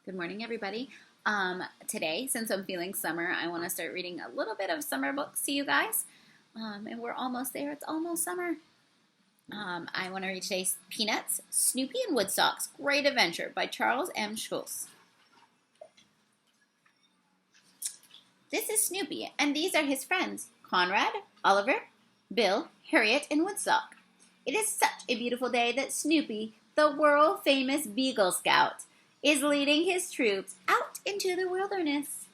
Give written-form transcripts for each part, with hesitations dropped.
Good morning, everybody. Today, since I'm feeling summer, I want to start reading a little bit of summer books to you guys. And we're almost there. It's almost summer. I want to read today's Peanuts, Snoopy and Woodstock's Great Adventure by Charles M. Schulz. This is Snoopy, and these are his friends, Conrad, Oliver, Bill, Harriet, and Woodstock. It is such a beautiful day that Snoopy, the world-famous Beagle Scout, is leading his troops out into the wilderness.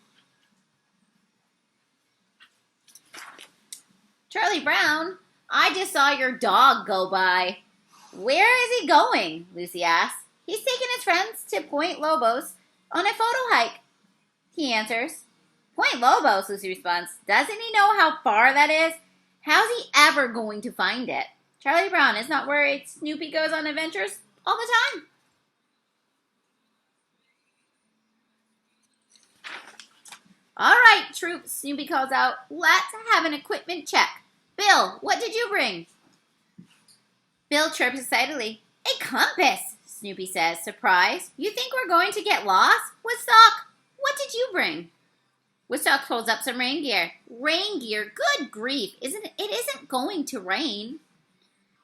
Charlie Brown, I just saw your dog go by. Where is he going? Lucy asked. He's taking his friends to Point Lobos on a photo hike, he answers. Point Lobos, Lucy responds. Doesn't he know how far that is? How's he ever going to find it? Charlie Brown is not worried. Snoopy goes on adventures all the time. All right, troops, Snoopy calls out. Let's have an equipment check. Bill, what did you bring? Bill chirps excitedly. A compass, Snoopy says, surprised. You think we're going to get lost? Woodstock, what did you bring? Woodstock holds up some rain gear. Rain gear? Good grief. It isn't going to rain.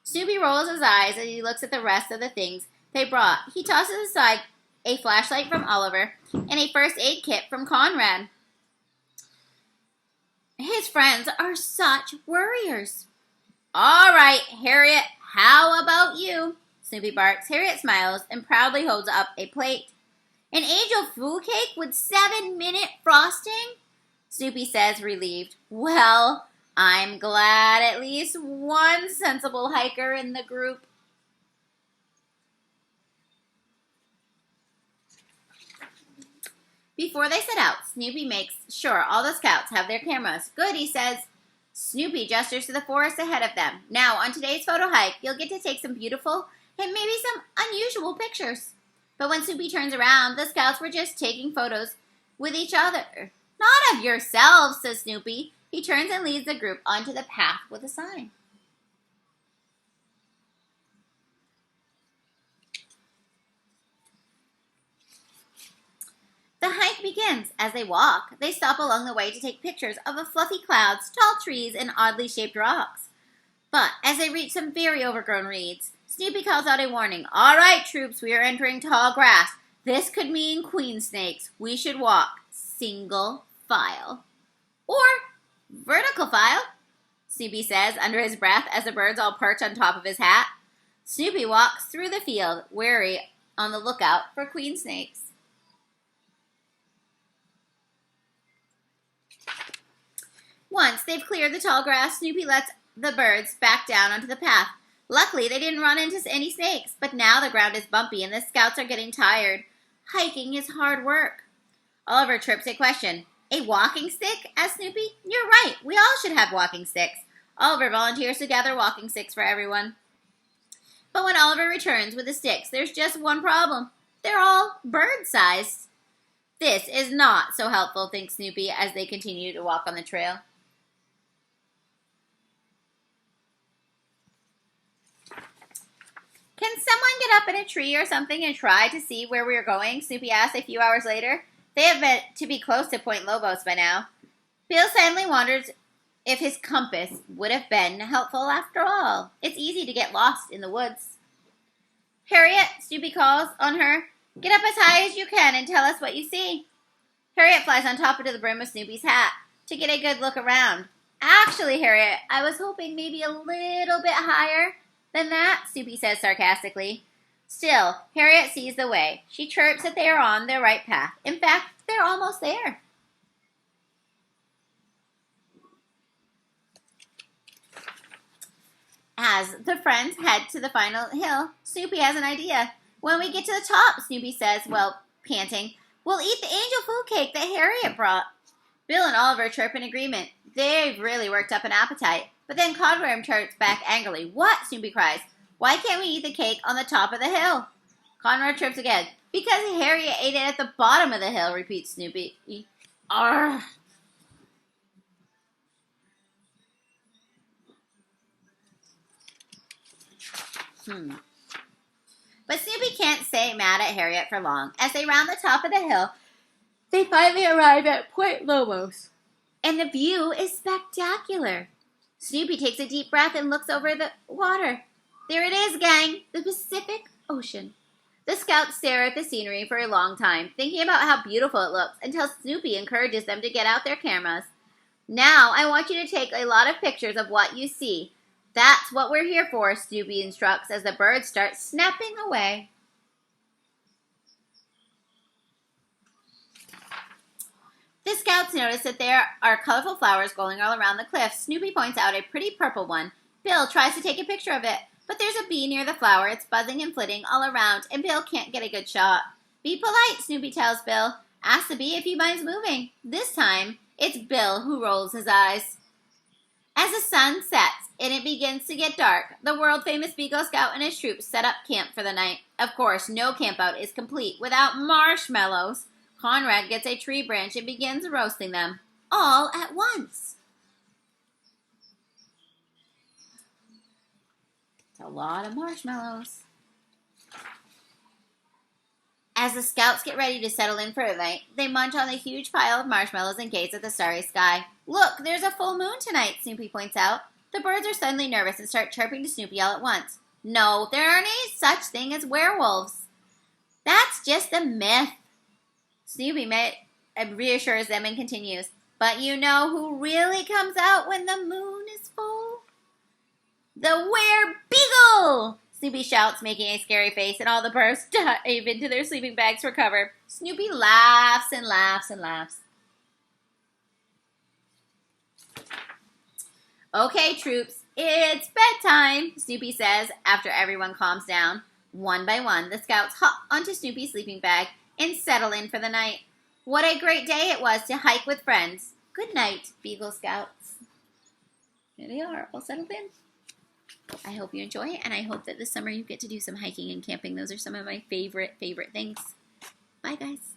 Snoopy rolls his eyes as he looks at the rest of the things they brought. He tosses aside a flashlight from Oliver and a first aid kit from Conrad. His friends are such worriers. All right, Harriet, how about you? Snoopy barks. Harriet smiles and proudly holds up a plate. An angel food cake with 7-minute frosting? Snoopy says, relieved. Well, I'm glad at least one sensible hiker in the group. Before they set out, Snoopy makes sure all the scouts have their cameras. Good, he says. Snoopy gestures to the forest ahead of them. Now, on today's photo hike, you'll get to take some beautiful and maybe some unusual pictures. But when Snoopy turns around, the scouts were just taking photos with each other. Not of yourselves, says Snoopy. He turns and leads the group onto the path with a sign. The hike begins. As they walk, they stop along the way to take pictures of the fluffy clouds, tall trees, and oddly shaped rocks. But as they reach some very overgrown reeds, Snoopy calls out a warning. All right, troops, we are entering tall grass. This could mean queen snakes. We should walk single file. Or vertical file, Snoopy says under his breath as the birds all perch on top of his hat. Snoopy walks through the field, wary on the lookout for queen snakes. Once they've cleared the tall grass, Snoopy lets the birds back down onto the path. Luckily, they didn't run into any snakes, but now the ground is bumpy and the scouts are getting tired. Hiking is hard work. Oliver trips a question. A walking stick? Asks Snoopy. You're right, we all should have walking sticks. Oliver volunteers to gather walking sticks for everyone. But when Oliver returns with the sticks, there's just one problem. They're all bird-sized. This is not so helpful, thinks Snoopy as they continue to walk on the trail. Can someone get up in a tree or something and try to see where we are going? Snoopy asked a few hours later. They have been to be close to Point Lobos by now. Bill suddenly wonders if his compass would have been helpful after all. It's easy to get lost in the woods. Harriet, Snoopy calls on her. Get up as high as you can and tell us what you see. Harriet flies on top of the brim of Snoopy's hat to get a good look around. Actually, Harriet, I was hoping maybe a little bit higher than that, Snoopy says sarcastically. Still, Harriet sees the way. She chirps that they are on their right path. In fact, they're almost there. As the friends head to the final hill, Snoopy has an idea. When we get to the top, Snoopy says, panting, we'll eat the angel food cake that Harriet brought. Bill and Oliver chirp in agreement. They've really worked up an appetite. But then Conrad chirps back angrily. What? Snoopy cries. Why can't we eat the cake on the top of the hill? Conrad chirps again. Because Harriet ate it at the bottom of the hill, repeats Snoopy. Arrgh. But Snoopy can't stay mad at Harriet for long. As they round the top of the hill, they finally arrive at Point Lobos. And the view is spectacular. Snoopy takes a deep breath and looks over the water. There it is, gang, the Pacific Ocean. The scouts stare at the scenery for a long time, thinking about how beautiful it looks, until Snoopy encourages them to get out their cameras. Now, I want you to take a lot of pictures of what you see. That's what we're here for, Snoopy instructs as the birds start snapping away. The scouts notice that there are colorful flowers going all around the cliff. Snoopy points out a pretty purple one. Bill tries to take a picture of it, but there's a bee near the flower. It's buzzing and flitting all around, and Bill can't get a good shot. Be polite, Snoopy tells Bill. Ask the bee if he minds moving. This time, it's Bill who rolls his eyes. As the sun sets and it begins to get dark, the world-famous Beagle Scout and his troop set up camp for the night. Of course, no campout is complete without marshmallows. Conrad gets a tree branch and begins roasting them, all at once. It's a lot of marshmallows. As the scouts get ready to settle in for the night, they munch on the huge pile of marshmallows and gaze at the starry sky. Look, there's a full moon tonight, Snoopy points out. The birds are suddenly nervous and start chirping to Snoopy all at once. No, there aren't any such thing as werewolves. That's just a myth. Snoopy reassures them and continues, but you know who really comes out when the moon is full? The Were-Beagle! Snoopy shouts, making a scary face, and all the birds dive into their sleeping bags for cover. Snoopy laughs and laughs and laughs. Okay, troops, it's bedtime, Snoopy says after everyone calms down. One by one, the scouts hop onto Snoopy's sleeping bag and settle in for the night. What a great day it was to hike with friends. Good night, Beagle Scouts. Here they are, all settled in. I hope you enjoy it, and I hope that this summer you get to do some hiking and camping. Those are some of my favorite things. Bye, guys.